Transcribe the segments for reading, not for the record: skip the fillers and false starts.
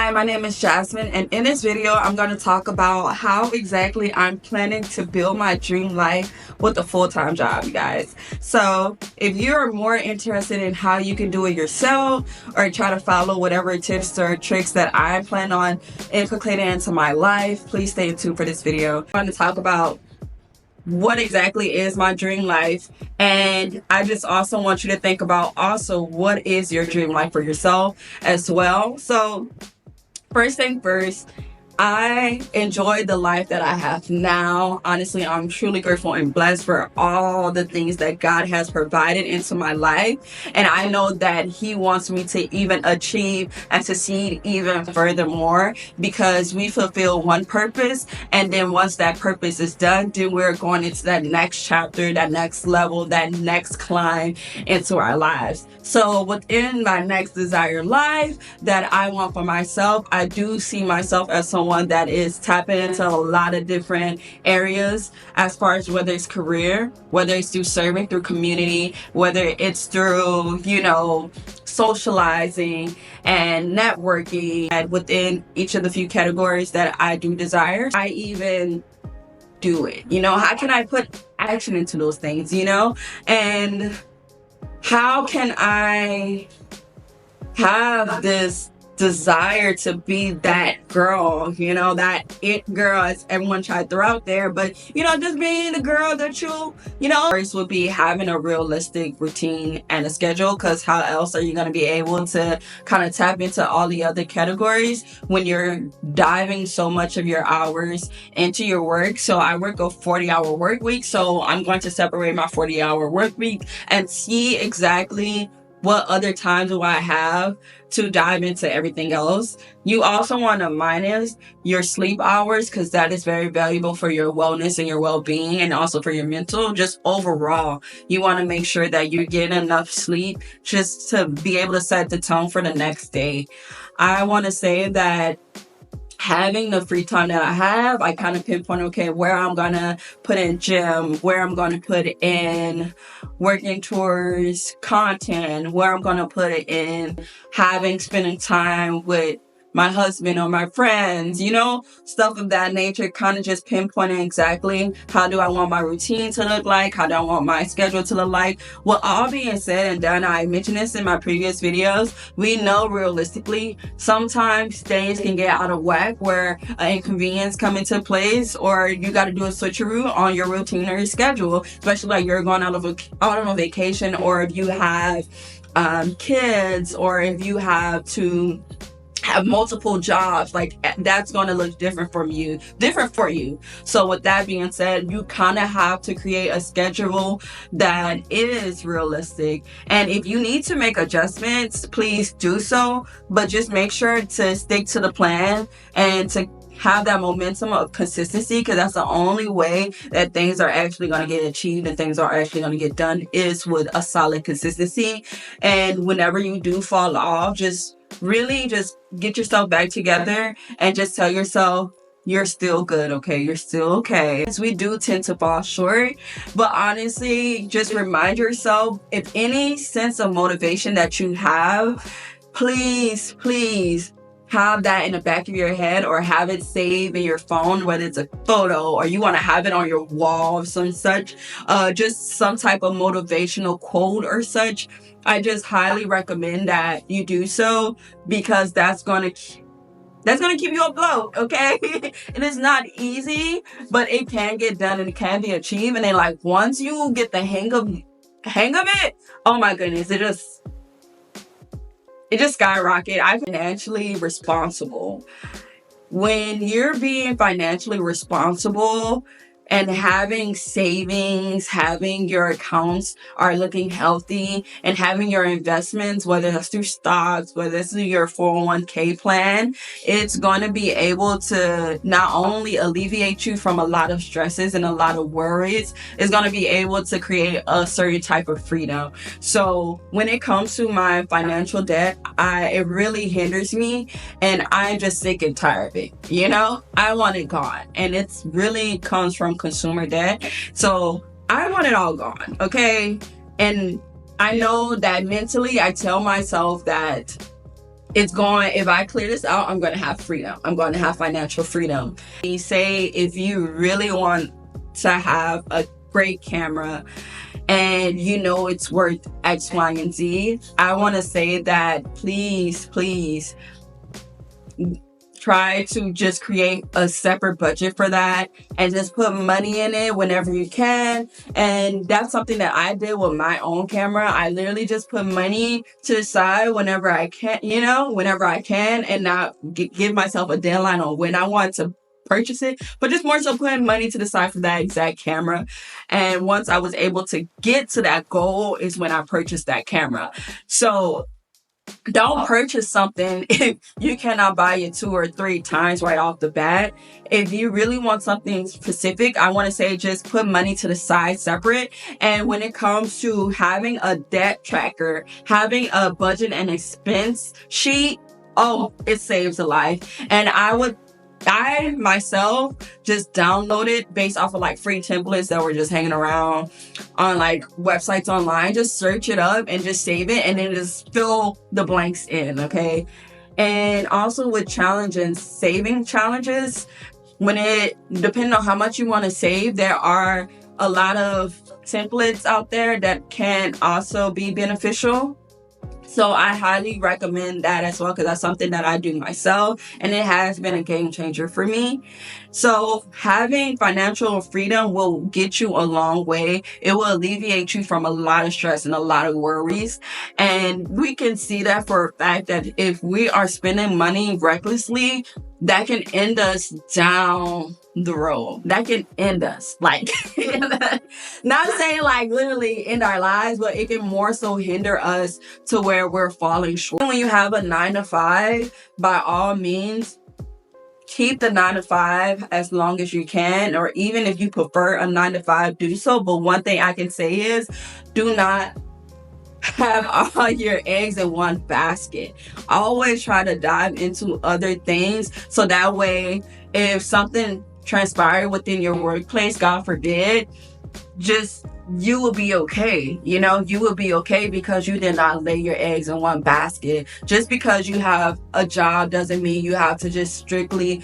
Hi, my name is Jasmine, and in this video, I'm going to talk about how exactly I'm planning to build my dream life with a full-time job, you guys. So if you're more interested in how you can do it yourself or try to follow whatever tips or tricks that I plan on inculcating into my life, please stay tuned for this video. I'm going to talk about what exactly is my dream life, and I just also want you to think about also what is your dream life for yourself as well. So first thing first, I enjoy the life that I have now. Honestly, I'm truly grateful and blessed for all the things that God has provided into my life. And I know that He wants me to even achieve and succeed even furthermore, because we fulfill one purpose. And then once that purpose is done, then we're going into that next chapter, that next level, that next climb into our lives. So within my next desired life that I want for myself, I do see myself as someone that is tapping into a lot of different areas, as far as whether it's career, whether it's through serving, through community, whether it's through, socializing and networking. And within each of the few categories that I do desire, I even do it. How can I put action into those things, and how can I have this desire to be that girl, that it girl, as everyone tried to throw out there, but just being the girl that first would be having a realistic routine and a schedule, because how else are you going to be able to kind of tap into all the other categories when you're diving so much of your hours into your work? So I work a 40-hour work week, so I'm going to separate my 40-hour work week and see exactly what other times do I have to dive into everything else. You also want to minus your sleep hours, because that is very valuable for your wellness and your well-being, and also for your mental. Just overall, you want to make sure that you're getting enough sleep just to be able to set the tone for the next day. I want to say that having the free time that I have, I kind of pinpoint, okay, where I'm going to put in gym, where I'm going to put in working towards content, where I'm going to put it in spending time with my husband or my friends, stuff of that nature, kind of just pinpointing exactly how do I want my routine to look like, how do I want my schedule to look like. Well, all being said and done, I mentioned this in my previous videos, we know realistically sometimes things can get out of whack where an inconvenience come into place, or you got to do a switcheroo on your routine or your schedule, especially like you're going out on a vacation, or if you have kids, or if you have to have multiple jobs, like that's going to look different for you. So with that being said, you kind of have to create a schedule that is realistic. And if you need to make adjustments, please do so, but just make sure to stick to the plan and to have that momentum of consistency, because that's the only way that things are actually going to get achieved and things are actually going to get done, is with a solid consistency. And whenever you do fall off, just get yourself back together and just tell yourself you're still good, okay? You're still okay. As we do tend to fall short, but honestly, just remind yourself, if any sense of motivation that you have, please have that in the back of your head, or have it saved in your phone, whether it's a photo or you want to have it on your wall or some such, just some type of motivational quote or such. I just highly recommend that you do so, because that's going to keep you afloat, okay? It is not easy, but it can get done and it can be achieved. And then once you get the hang of it, oh my goodness, it just skyrocket. I'm financially responsible. When you're being financially responsible and having savings, having your accounts are looking healthy, and having your investments, whether that's through stocks, whether it's through your 401k plan, it's going to be able to not only alleviate you from a lot of stresses and a lot of worries, it's going to be able to create a certain type of freedom. So when it comes to my financial debt, it really hinders me, and I'm just sick and tired of it. I want it gone, and it's really comes from consumer debt. So I want it all gone, okay? And I know that mentally I tell myself that it's going, if I clear this out, I'm going to have freedom. I'm going to have financial freedom. You say, if you really want to have a great camera and you know it's worth X, Y, and Z, I want to say that please, please try to just create a separate budget for that and just put money in it whenever you can. And that's something that I did with my own camera. I literally just put money to the side whenever I can, whenever I can, and not give myself a deadline on when I want to purchase it, but just more so putting money to the side for that exact camera. And once I was able to get to that goal is when I purchased that camera. So don't purchase something if you cannot buy it 2 or 3 times right off the bat. If you really want something specific, I want to say just put money to the side separate. And when it comes to having a debt tracker, having a budget and expense sheet, oh, it saves a life. And I myself just downloaded based off of like free templates that were just hanging around on like websites online. Just search it up and just save it and then just fill the blanks in, okay? And also with challenges, saving challenges, depending on how much you want to save, there are a lot of templates out there that can also be beneficial. So I highly recommend that as well, because that's something that I do myself and it has been a game changer for me. So having financial freedom will get you a long way. It will alleviate you from a lot of stress and a lot of worries. And we can see that for a fact that if we are spending money recklessly, that can end us down the road. That can end us. Like, not saying like literally end our lives, but it can more so hinder us to where we're falling short. When you have a 9 to 5, by all means, keep the 9 to 5 as long as you can, or even if you prefer a 9 to 5, do so. But one thing I can say is do not have all your eggs in one basket. Always try to dive into other things so that way if something transpired within your workplace, God forbid, just you will be okay. You will be okay because you did not lay your eggs in one basket. Just because you have a job doesn't mean you have to just strictly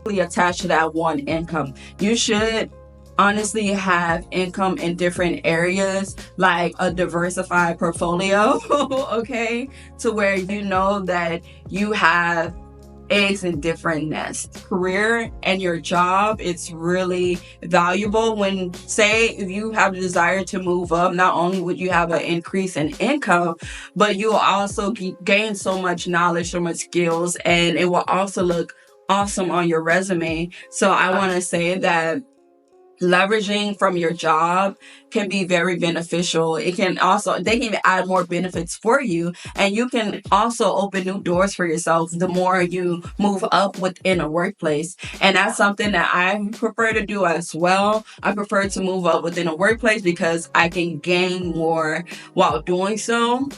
attach to that one income. You should honestly have income in different areas, like a diversified portfolio, okay, to where you know that you have eggs in different nests. Career and your job, it's really valuable. When, say, if you have the desire to move up, not only would you have an increase in income, but you will also gain so much knowledge, so much skills, and it will also look awesome on your resume. So I want to say that leveraging from your job can be very beneficial. They can even add more benefits for you, and you can also open new doors for yourself the more you move up within a workplace. And that's something that I prefer to do as well. I prefer to move up within a workplace because I can gain more while doing so.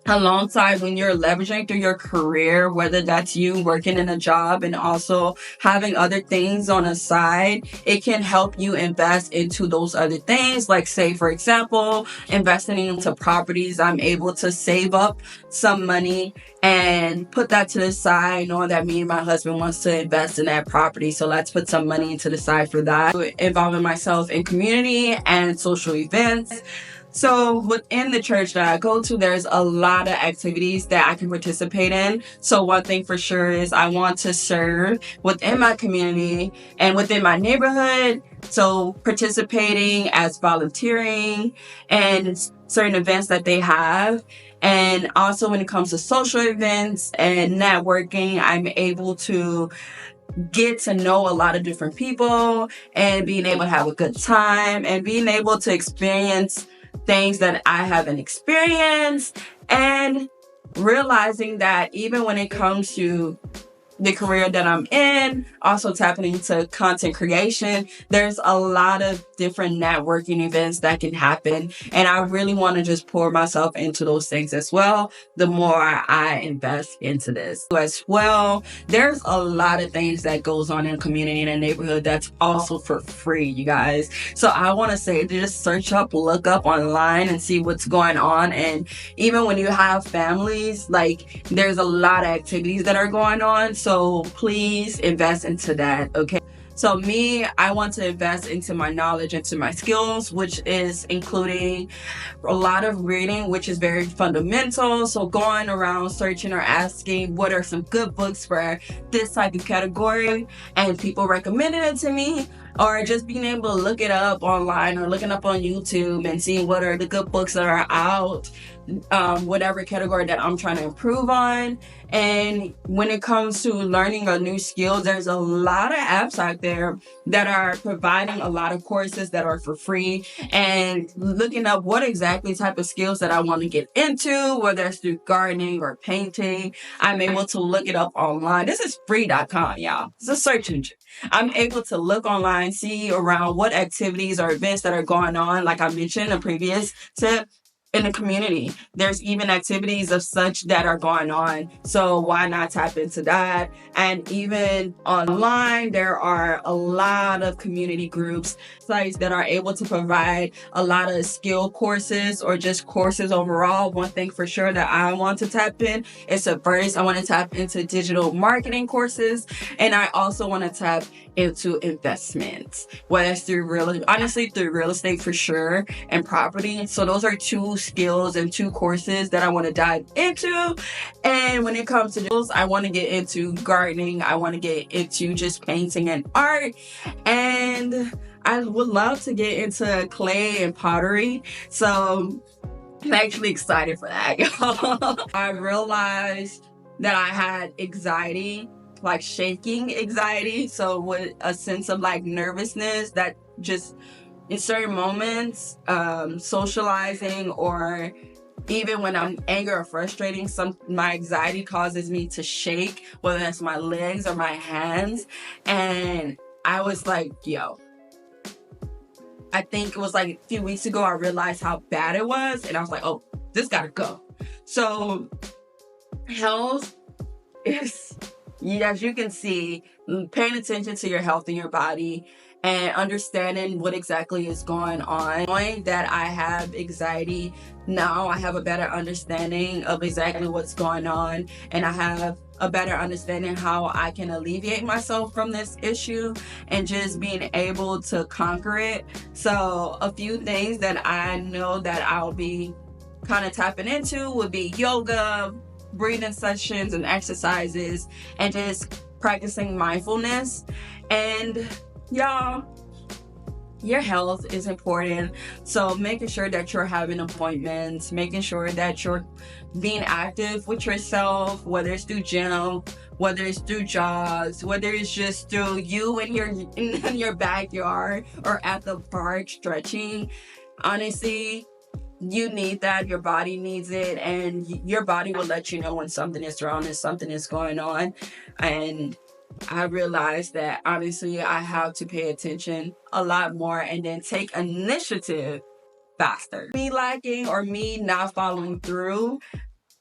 Alongside when you're leveraging through your career, whether that's you working in a job and also having other things on the side, it can help you invest into those other things. Like, say, for example, investing into properties. I'm able to save up some money and put that to the side, knowing that me and my husband wants to invest in that property. So let's put some money to the side for that. Involving myself in community and social events. So within the church that I go to, there's a lot of activities that I can participate in. So one thing for sure is I want to serve within my community and within my neighborhood. So participating as volunteering and certain events that they have. And also when it comes to social events and networking, I'm able to get to know a lot of different people and being able to have a good time and being able to experience things that I haven't experienced, and realizing that even when it comes to the career that I'm in, also tapping into content creation. There's a lot of different networking events that can happen. And I really want to just pour myself into those things as well. The more I invest into this as well, there's a lot of things that goes on in the community and the neighborhood that's also for free, you guys. So I want to say just search up, look up online and see what's going on. And even when you have families, like there's a lot of activities that are going on. So please invest into that, okay? So me, I want to invest into my knowledge, into my skills, which is including a lot of reading, which is very fundamental. So going around searching or asking what are some good books for this type of category, and people recommended it to me, or just being able to look it up online or looking up on YouTube and seeing what are the good books that are out, whatever category that I'm trying to improve on. And when it comes to learning a new skill, there's a lot of apps out there that are providing a lot of courses that are for free, and looking up what exactly type of skills that I want to get into, whether it's through gardening or painting. I'm able to look it up online. This is free.com, y'all. It's a search engine. I'm able to look online, see around what activities or events that are going on, like I mentioned in a previous tip, in the community. There's even activities of such that are going on. So why not tap into that? And even online, there are a lot of community groups, sites that are able to provide a lot of skill courses or just courses overall. One thing for sure that I want to tap in is to first, I want to tap into digital marketing courses. And I also want to tap into investments, whether it's through honestly through real estate for sure, and property. So those are two skills and two courses that I want to dive into. And when it comes to those, I want to get into gardening. I want to get into just painting and art. And I would love to get into clay and pottery. So I'm actually excited for that. I realized that I had anxiety, like shaking anxiety. So with a sense of like nervousness that just in certain moments, socializing or even when I'm angry or frustrating, my anxiety causes me to shake, whether that's my legs or my hands. And I was like, yo, I think it was like a few weeks ago, I realized how bad it was. And I was like, oh, this gotta go. So health is, as you can see, paying attention to your health and your body and understanding what exactly is going on. Knowing that I have anxiety now, I have a better understanding of exactly what's going on, and I have a better understanding how I can alleviate myself from this issue and just being able to conquer it. So a few things that I know that I'll be kind of tapping into would be yoga, breathing sessions and exercises, and just practicing mindfulness. And y'all, your health is important. So making sure that you're having appointments, making sure that you're being active with yourself, whether it's through gym, whether it's through jogs, whether it's just through you in your backyard or at the park stretching. Honestly, you need that. Your body needs it, and your body will let you know when something is wrong and something is going on. And I realized that obviously I have to pay attention a lot more and then take initiative faster. Me lacking or me not following through,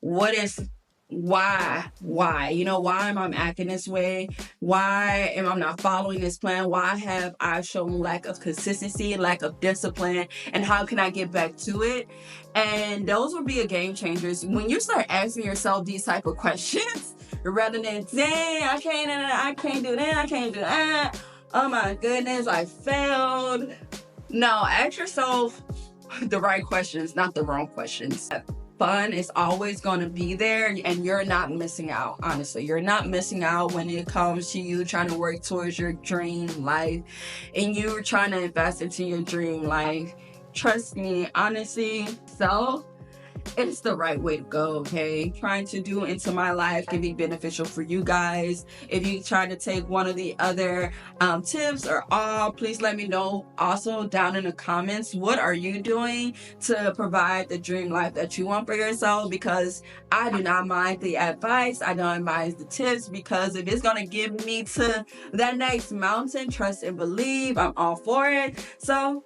what is why why am I acting this way? Why am I not following this plan? Why have I shown lack of consistency, lack of discipline, and how can I get back to it? And those will be a game changers when you start asking yourself these type of questions rather than, dang, I can't do that, I can't do that, oh my goodness, I failed. No, ask yourself the right questions, not the wrong questions. Fun is always going to be there, and you're not missing out. Honestly, you're not missing out when it comes to you trying to work towards your dream life and you're trying to invest into your dream life. Trust me, honestly. So it's the right way to go, okay? Trying to do into my life can be beneficial for you guys. If you try to take one of the other tips or all, please let me know also down in the comments. What are you doing to provide the dream life that you want for yourself? Because I do not mind the advice. I don't mind the tips, because if it's going to give me to that next mountain, trust and believe, I'm all for it. So